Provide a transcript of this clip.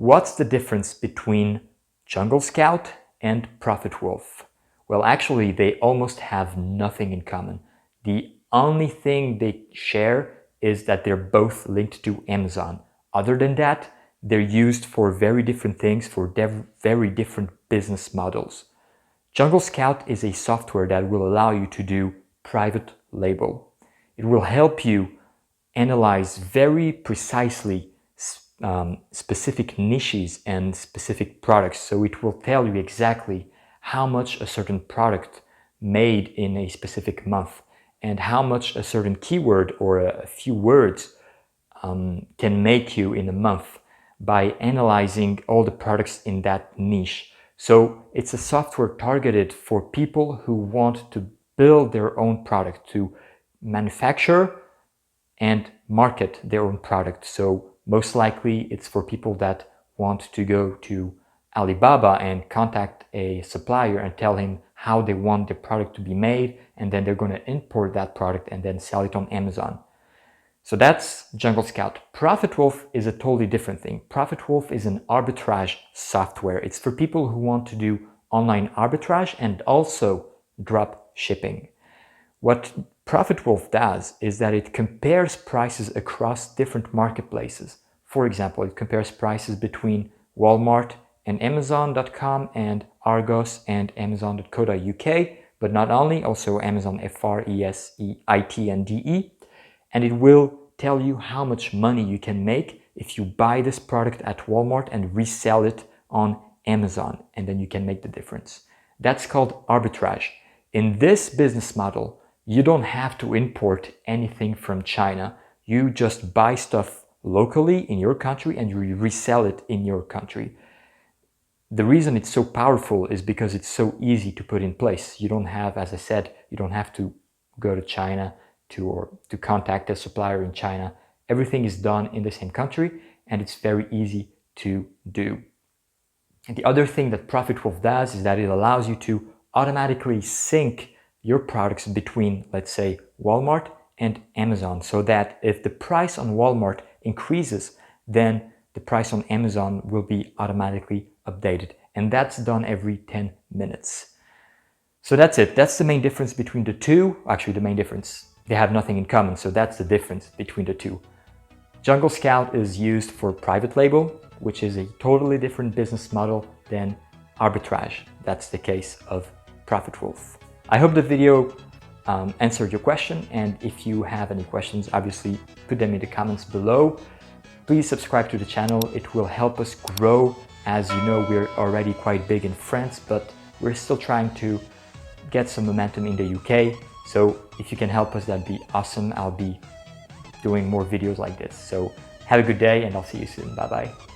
What's the difference between JungleScout and ProfitWolf? Well, actually, they almost have nothing in common. The only thing they share is that they're both linked to Amazon. Other than that, they're used for very different things, for very different business models. JungleScout is a software that will allow you to do private label. It will help you analyze very precisely specific niches and specific products. So it will tell you exactly how much a certain product made in a specific month and how much a certain keyword or a few words can make you in a month by analyzing all the products in that niche. So it's a software targeted for people who want to build their own product, to manufacture and market their own product. So most likely it's for people that want to go to Alibaba and contact a supplier and tell him how they want the product to be made, and then they're going to import that product and then sell it on Amazon. So that's JungleScout. ProfitWolf is a totally different thing. ProfitWolf is an arbitrage software. It's for people who want to do online arbitrage and also drop shipping. What ProfitWolf does is that it compares prices across different marketplaces. For example, it compares prices between Walmart and Amazon.com and Argos and Amazon.co.uk, but not only, also Amazon FRESEIT and DE. And it will tell you how much money you can make if you buy this product at Walmart and resell it on Amazon, and then you can make the difference. That's called arbitrage. In this business model, you don't have to import anything from China. You just buy stuff locally in your country and you resell it in your country. The reason it's so powerful is because it's so easy to put in place. You don't have, as I said, you don't have to go to China to contact a supplier in China. Everything is done in the same country and it's very easy to do. And the other thing that ProfitWolf does is that it allows you to automatically sync your products between, let's say, Walmart and Amazon, so that if the price on Walmart increases, then the price on Amazon will be automatically updated. And that's done every 10 minutes. So that's it. That's the main difference between the two. Actually, the main difference. They have nothing in common, so that's the difference between the two. JungleScout is used for private label, which is a totally different business model than arbitrage. That's the case of ProfitWolf. I hope the video answered your question, and if you have any questions, obviously put them in the comments below. Please subscribe to the channel. It will help us grow. As you know, we're already quite big in France, but we're still trying to get some momentum in the UK. So if you can help us, that'd be awesome. I'll be doing more videos like this. So have a good day and I'll see you soon. Bye bye.